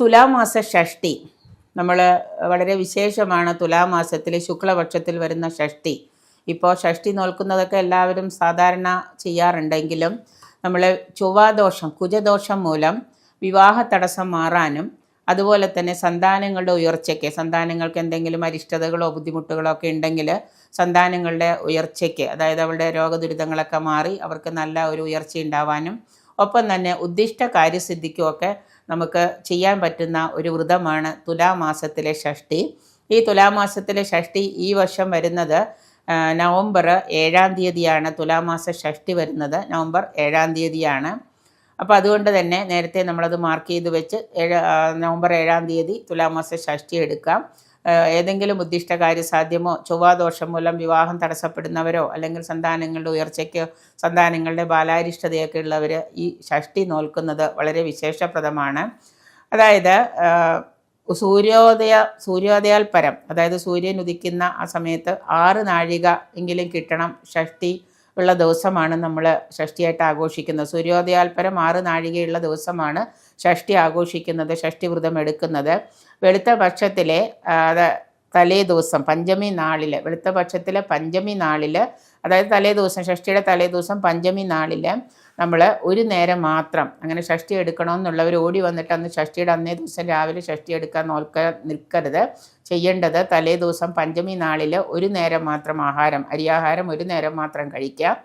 തുലാമാസ ഷഷ്ടി നമ്മൾ വളരെ വിശേഷമാണ്. തുലാമാസത്തിൽ ശുക്ലപക്ഷത്തിൽ വരുന്ന ഷഷ്ടി. ഇപ്പോൾ ഷഷ്ടി നോൽക്കുന്നതൊക്കെ എല്ലാവരും സാധാരണ ചെയ്യാറുണ്ടെങ്കിലും നമ്മൾ ചൊവ്വാദോഷം, കുജദോഷം മൂലം വിവാഹ തടസ്സം മാറാനും അതുപോലെ തന്നെ സന്താനങ്ങളുടെ ഉയർച്ചയ്ക്ക്, സന്താനങ്ങൾക്ക് എന്തെങ്കിലും അരിഷ്ടതകളോ ബുദ്ധിമുട്ടുകളോ ഒക്കെ ഉണ്ടെങ്കിൽ സന്താനങ്ങളുടെ ഉയർച്ചയ്ക്ക്, അതായത് അവരുടെ രോഗദുരിതങ്ങളൊക്കെ മാറി അവർക്ക് നല്ല ഒരു ഉയർച്ച ഉണ്ടാവാനും ഒപ്പം തന്നെ ഉദ്ദിഷ്ട കാര്യസിദ്ധിക്കുമൊക്കെ നമുക്ക് ചെയ്യാൻ പറ്റുന്ന ഒരു വ്രതമാണ് തുലാമാസത്തിലെ ഷഷ്ടി. ഈ തുലാമാസത്തിലെ ഷഷ്ടി ഈ വർഷം വരുന്നത് നവംബർ 7-ാം തീയതിയാണ്. തുലാമാസ ഷഷ്ടി വരുന്നത് നവംബർ 7-ാം തീയതിയാണ്. അപ്പോൾ അതുകൊണ്ട് തന്നെ നേരത്തെ നമ്മളത് മാർക്ക് ചെയ്ത് വെച്ച് നവംബർ 7-ാം തീയതി തുലാമാസ ഷഷ്ടി എടുക്കാം. ഏതെങ്കിലും ഉദ്ദിഷ്ട കാര്യസാധ്യമോ ചൊവ്വാദോഷം മൂലം വിവാഹം തടസ്സപ്പെടുന്നവരോ അല്ലെങ്കിൽ സന്താനങ്ങളുടെ ഉയർച്ചയ്ക്കോ സന്താനങ്ങളുടെ ബാലാരിഷ്ടതയൊക്കെ ഉള്ളവർ ഈ ഷഷ്ടി നോൽക്കുന്നത് വളരെ വിശേഷപ്രദമാണ്. അതായത് സൂര്യോദയാൽ പരം, അതായത് സൂര്യൻ ഉദിക്കുന്ന ആ സമയത്ത് 6 നാഴിക എങ്കിലും കിട്ടണം. ഷഷ്ടി ഉള്ള ദിവസമാണ് നമ്മൾ ഷഷ്ടിയായിട്ട് ആഘോഷിക്കുന്നത്. സൂര്യോദയാൽ പരം 6 നാഴികയുള്ള ദിവസമാണ് ഷഷ്ടി ആഘോഷിക്കുന്നത്, ഷഷ്ടി വ്രതം എടുക്കുന്നത്. വെളുത്ത പക്ഷത്തിലെ തലേ ദിവസം പഞ്ചമി നാളിൽ, വെളുത്ത പക്ഷത്തിലെ പഞ്ചമി നാളിൽ, അതായത് തലേ ദിവസം, ഷഷ്ടിയുടെ തലേ ദിവസം പഞ്ചമി നാളിൽ നമ്മൾ ഒരു നേരം മാത്രം അങ്ങനെ ഷഷ്ടി എടുക്കണമെന്നുള്ളവർ ഓടി വന്നിട്ട് അന്ന് ഷഷ്ടിയുടെ അന്നേ ദിവസം രാവിലെ ഷഷ്ടി എടുക്കാൻ നിൽക്കരുത്. ചെയ്യേണ്ടത് തലേ ദിവസം പഞ്ചമി നാളിൽ ഒരു നേരം മാത്രം ആഹാരം, അരിയാഹാരം ഒരു നേരം മാത്രം കഴിക്കുക.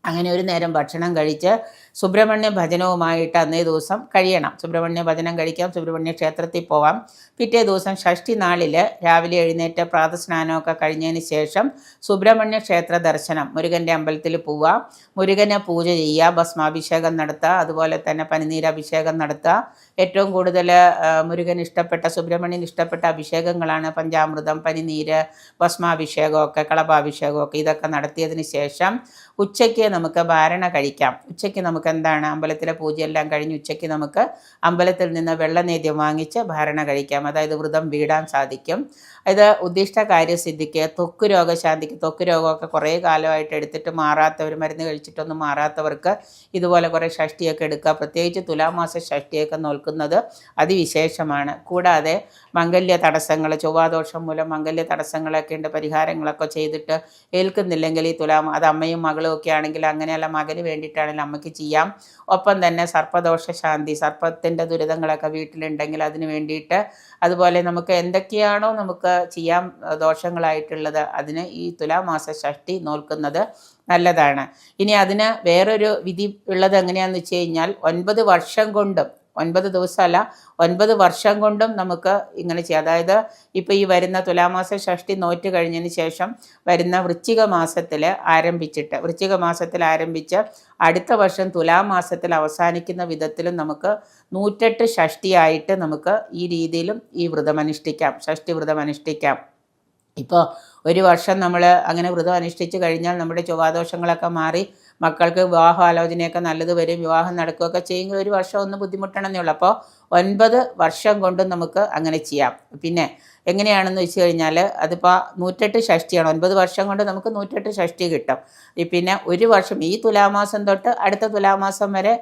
അങ്ങനെ ഒരു നേരം ഭക്ഷണം കഴിച്ച് സുബ്രഹ്മണ്യ ഭജനവുമായിട്ട് അന്നേ ദിവസം കഴിയണം. സുബ്രഹ്മണ്യ ഭജനം കഴിക്കാം, സുബ്രഹ്മണ്യ ക്ഷേത്രത്തിൽ പോവാം. പിറ്റേ ദിവസം ഷഷ്ടി നാളിൽ രാവിലെ എഴുന്നേറ്റ് പ്രാതസ്നാനമൊക്കെ കഴിഞ്ഞതിന് ശേഷം സുബ്രഹ്മണ്യ ക്ഷേത്ര ദർശനം, മുരുകൻ്റെ അമ്പലത്തിൽ പോവുക, മുരുകനെ പൂജ ചെയ്യുക, ഭസ്മാഭിഷേകം നടത്തുക, അതുപോലെ തന്നെ പനിനീരഭിഷേകം നടത്തുക. ഏറ്റവും കൂടുതൽ മുരുകൻ ഇഷ്ടപ്പെട്ട, സുബ്രഹ്മണ്യൻ ഇഷ്ടപ്പെട്ട അഭിഷേകങ്ങളാണ് പഞ്ചാമൃതം, പനിനീര്, ഭസ്മാഭിഷേകമൊക്കെ, കളഭാഭിഷേകമൊക്കെ. ഇതൊക്കെ നടത്തിയതിന് ശേഷം ഉച്ചയ്ക്ക് നമുക്ക് വാരണ കഴിക്കാം. ഉച്ചയ്ക്ക് നമുക്ക് എന്താണ്, അമ്പലത്തിലെ പൂജയെല്ലാം കഴിഞ്ഞ് ഉച്ചയ്ക്ക് നമുക്ക് അമ്പലത്തിൽ നിന്ന് വെള്ളനേദ്യം വാങ്ങിച്ച് വാരണ കഴിക്കാം. അതായത് വ്രതം വീടാൻ സാധിക്കും. ഇത് ഉദ്ദിഷ്ട കാര്യസിദ്ധിക്ക്, ത്വക്ക് രോഗശാന്തിക്ക്, ത്വക്ക് രോഗമൊക്കെ കുറേ കാലമായിട്ട് എടുത്തിട്ട് മാറാത്തവർ, മരുന്ന് കഴിച്ചിട്ടൊന്നും മാറാത്തവർക്ക് ഇതുപോലെ കുറേ ഷഷ്ടിയൊക്കെ എടുക്കുക. പ്രത്യേകിച്ച് തുലാമാസ ഷഷ്ടിയൊക്കെ നോൽക്കുന്നത് അതിവിശേഷമാണ്. കൂടാതെ മംഗല്യ തടസ്സങ്ങൾ, ചൊവ്വാദോഷം മൂലം മംഗല്യ തടസ്സങ്ങളൊക്കെ ഉണ്ട്, പരിഹാരങ്ങളൊക്കെ ചെയ്തിട്ട് ഏൽക്കുന്നില്ലെങ്കിൽ ഈ അത് അമ്മയും മകളും ഒക്കെ ആണെങ്കിൽ അങ്ങനെയല്ല, മകന് വേണ്ടിയിട്ടാണെങ്കിൽ അമ്മയ്ക്ക് ചെയ്യാം. ഒപ്പം തന്നെ സർപ്പദോഷ ശാന്തി, സർപ്പത്തിൻ്റെ ദുരിതങ്ങളൊക്കെ വീട്ടിലുണ്ടെങ്കിൽ അതിന് വേണ്ടിയിട്ട്, അതുപോലെ നമുക്ക് എന്തൊക്കെയാണോ നമുക്ക് ചെയ്യാൻ ദോഷങ്ങളായിട്ടുള്ളത് അതിന് ഈ തുലാമാസ ഷഷ്ടി നോൽക്കുന്നത് നല്ലതാണ്. ഇനി അതിന് വേറൊരു വിധി ഉള്ളത് എങ്ങനെയാണെന്ന് വെച്ച് കഴിഞ്ഞാൽ 9 വർഷം കൊണ്ടും, 9 ദിവസമല്ല 9 വർഷം കൊണ്ടും നമുക്ക് ഇങ്ങനെ ചെയ്യാം. അതായത് ഇപ്പോൾ ഈ വരുന്ന തുലാമാസ ഷഷ്ടി നോറ്റ് കഴിഞ്ഞതിന് ശേഷം വരുന്ന വൃശ്ചിക മാസത്തിൽ ആരംഭിച്ച് അടുത്ത വർഷം തുലാമാസത്തിൽ അവസാനിക്കുന്ന വിധത്തിലും നമുക്ക് 108 ഷഷ്ടിയായിട്ട് നമുക്ക് ഈ രീതിയിലും ഈ വ്രതം അനുഷ്ഠിക്കാം, ഷഷ്ടി വ്രതം അനുഷ്ഠിക്കാം. ഇപ്പോൾ ഒരു വർഷം നമ്മൾ അങ്ങനെ വ്രതം അനുഷ്ഠിച്ച് കഴിഞ്ഞാൽ നമ്മുടെ ചൊവ്വാദോഷങ്ങളൊക്കെ മാറി മക്കൾക്ക് വിവാഹാലോചനയൊക്കെ നല്ലത് വരും, വിവാഹം നടക്കുകയൊക്കെ ചെയ്യുമെങ്കിൽ ഒരു വർഷം ഒന്ന് ബുദ്ധിമുട്ടണമെന്നേ ഉള്ളൂ. അപ്പോൾ 9 വർഷം കൊണ്ടും നമുക്ക് അങ്ങനെ ചെയ്യാം. പിന്നെ എങ്ങനെയാണെന്ന് വെച്ച് കഴിഞ്ഞാൽ അതിപ്പോൾ 108 ഷഷ്ടിയാണ്. 9 വർഷം കൊണ്ട് നമുക്ക് 108 ഷഷ്ടി കിട്ടും. പിന്നെ ഒരു വർഷം, ഈ തുലാമാസം തൊട്ട് അടുത്ത തുലാമാസം വരെ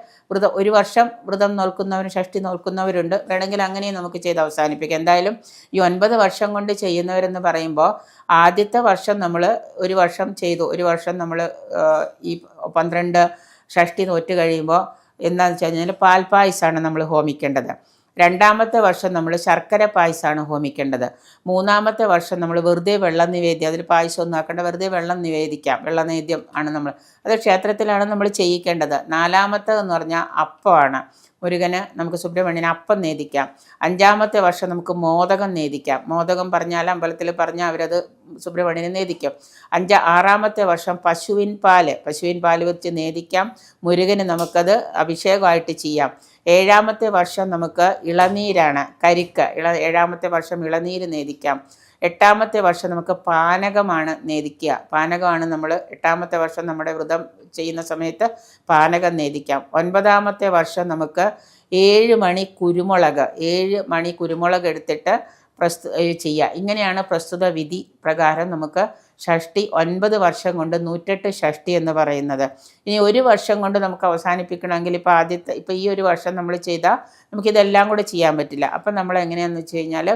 ഒരു വർഷം വ്രതം നോൽക്കുന്നവരും ഷഷ്ടി നോൽക്കുന്നവരുണ്ട്. വേണമെങ്കിൽ അങ്ങനെയും നമുക്ക് ചെയ്ത് അവസാനിപ്പിക്കാം. എന്തായാലും ഈ 9 വർഷം കൊണ്ട് ചെയ്യുന്നവരെന്ന് പറയുമ്പോൾ ആദ്യത്തെ വർഷം നമ്മൾ ഒരു വർഷം ചെയ്തു, ഒരു വർഷം നമ്മൾ ഈ 12 ഷഷ്ടി നോറ്റ് കഴിയുമ്പോൾ എന്താണെന്ന് വെച്ച് കഴിഞ്ഞാൽ പാൽപ്പായസമാണ് നമ്മൾ ഹോമിക്കേണ്ടത്. രണ്ടാമത്തെ വർഷം നമ്മൾ ശർക്കര പായസമാണ് ഹോമിക്കേണ്ടത്. മൂന്നാമത്തെ വർഷം നമ്മൾ വെറുതെ വെള്ളം നിവേദ്യം, അതിൽ പായസം ഒന്നും ആക്കേണ്ട, വെറുതെ വെള്ളം നിവേദിക്കാം, വെള്ളനേദ്യം ആണ് നമ്മൾ, അത് ക്ഷേത്രത്തിലാണ് നമ്മൾ ചെയ്യിക്കേണ്ടത്. നാലാമത്തേതെന്ന് പറഞ്ഞാൽ അപ്പമാണ്. മുരുകന് നമുക്ക് സുബ്രഹ്മണ്യന് അപ്പം നേദിക്കാം. 5-ാമത്തെ വർഷം നമുക്ക് മോദകം നേദിക്കാം. മോദകം പറഞ്ഞാൽ അമ്പലത്തിൽ പറഞ്ഞാൽ അവരത് സുബ്രഹ്മണ്യന് നേദിക്കും. 6-ാമത്തെ വർഷം പശുവിൻ പാല് വെച്ച് നേദിക്കാം. മുരുകന് നമുക്കത് അഭിഷേകമായിട്ട് ചെയ്യാം. 7-ാമത്തെ വർഷം നമുക്ക് ഇളനീരാണ്, കരിക്ക്. 7-ാമത്തെ വർഷം ഇളനീര് നേദിക്കാം. 8-ാമത്തെ വർഷം നമുക്ക് പാനകമാണ് നേദിക്കുക. പാനകമാണ് നമ്മൾ 8-ാമത്തെ വർഷം നമ്മുടെ വ്രതം ചെയ്യുന്ന സമയത്ത് പാനകം നേദിക്കാം. 9-ാമത്തെ വർഷം നമുക്ക് 7 മണി കുരുമുളക് എടുത്തിട്ട് ചെയ്യുക. ഇങ്ങനെയാണ് പ്രസ്തുത വിധി പ്രകാരം നമുക്ക് ഷഷ്ടി 9 വർഷം കൊണ്ട് 108 ഷഷ്ടി എന്ന് പറയുന്നത്. ഇനി ഒരു വർഷം കൊണ്ട് നമുക്ക് അവസാനിപ്പിക്കണമെങ്കിൽ ഇപ്പോൾ ഈ ഒരു വർഷം നമ്മൾ ചെയ്താൽ നമുക്കിതെല്ലാം കൂടെ ചെയ്യാൻ പറ്റില്ല. അപ്പം നമ്മൾ എങ്ങനെയാണെന്ന് വെച്ച് കഴിഞ്ഞാൽ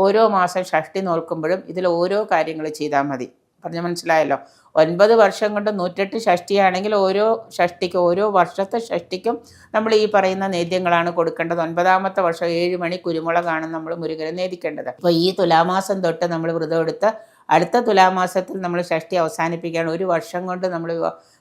ഓരോ മാസം ഷഷ്ടി നോൽക്കുമ്പോഴും ഇതിൽ ഓരോ കാര്യങ്ങൾ ചെയ്താൽ മതി. പറഞ്ഞ മനസ്സിലായല്ലോ. 9 വർഷം കൊണ്ട് 108 ഷഷ്ടിയാണെങ്കിൽ ഓരോ ഷഷ്ടിക്കും ഓരോ വർഷത്തെ ഷഷ്ടിക്കും നമ്മൾ ഈ പറയുന്ന നേദ്യങ്ങളാണ് കൊടുക്കേണ്ടത്. 9ാമത്തെ വർഷം 7 മണി കുരുമുളകാണ് നമ്മൾ മുരുകനെ നേദിക്കേണ്ടത്. അപ്പോൾ ഈ തുലാമാസം തൊട്ട് നമ്മൾ വ്രതം എടുത്ത് അടുത്ത തുലാമാസത്തിൽ നമ്മൾ ഷഷ്ടി അവസാനിപ്പിക്കുകയാണ്. ഒരു വർഷം കൊണ്ട്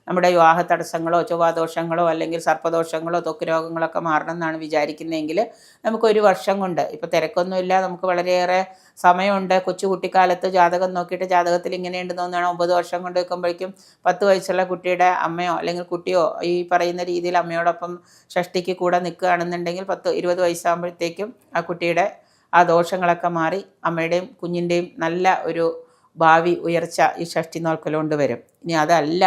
നമ്മുടെ വിവാഹ തടസ്സങ്ങളോ ചൊവ്വാദോഷങ്ങളോ അല്ലെങ്കിൽ സർപ്പദോഷങ്ങളോ ത്വക്ക് രോഗങ്ങളൊക്കെ മാറണം എന്നാണ് വിചാരിക്കുന്നതെങ്കിൽ നമുക്കൊരു വർഷം കൊണ്ട്, ഇപ്പോൾ തിരക്കൊന്നുമില്ല, നമുക്ക് വളരെയേറെ സമയമുണ്ട്. കുട്ടിക്കാലത്ത് ജാതകം നോക്കിയിട്ട് ജാതകത്തിൽ ഇങ്ങനെയുണ്ടെന്ന് തോന്നുകയാണ് 9 വർഷം കൊണ്ട് വെക്കുമ്പോഴേക്കും 10 വയസ്സുള്ള കുട്ടിയുടെ അമ്മയോ അല്ലെങ്കിൽ കുട്ടിയോ ഈ പറയുന്ന രീതിയിൽ അമ്മയോടൊപ്പം ഷഷ്ടിക്ക് കൂടെ നിൽക്കുകയാണെന്നുണ്ടെങ്കിൽ 10-20 വയസ്സാകുമ്പോഴത്തേക്കും ആ കുട്ടിയുടെ ആ ദോഷങ്ങളൊക്കെ മാറി അമ്മയുടെയും കുഞ്ഞിൻ്റെയും നല്ല ഒരു ഭാവി ഉയർച്ച ഈ ഷഷ്ടി നോൽക്കലുകൊണ്ട് വരും. ഇനി അതല്ല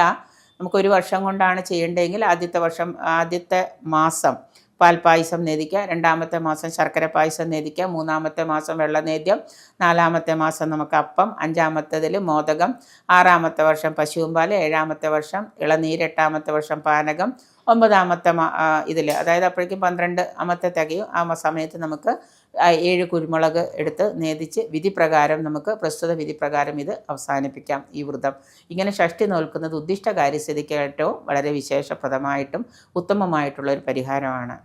നമുക്കൊരു വർഷം കൊണ്ടാണ് ചെയ്യേണ്ടതെങ്കിൽ ആദ്യത്തെ മാസം പാൽപ്പായസം നേദിക്കുക, 2ാമത്തെ മാസം ശർക്കര പായസം നേദിക്കുക, 3ാമത്തെ മാസം വെള്ളനേദ്യം, 4ാമത്തെ മാസം നമുക്ക് അപ്പം, 5ാമത്തേതിൽ മോദകം, 6ാമത്തെ വർഷം പശുവും പാൽ, 7ാമത്തെ വർഷം ഇളനീര്, 8ാമത്തെ വർഷം പാനകം, 9ാമത്തെ ഇതിൽ അതായത് അപ്പോഴേക്കും 12ാമത്തെ തികയും. ആ സമയത്ത് നമുക്ക് 7 കുരുമുളക് എടുത്ത് നേദിച്ച് വിധിപ്രകാരം നമുക്ക് പ്രസ്തുത വിധിപ്രകാരം ഇത് അവസാനിപ്പിക്കാം ഈ വ്രതം. ഇങ്ങനെ ഷഷ്ടി നോൽക്കുന്നത് ഉദ്ദിഷ്ട കാര്യസ്ഥിതിക്ക് ഏറ്റവും വളരെ വിശേഷപ്രദമായിട്ടും ഉത്തമമായിട്ടുള്ള ഒരു പരിഹാരമാണ്.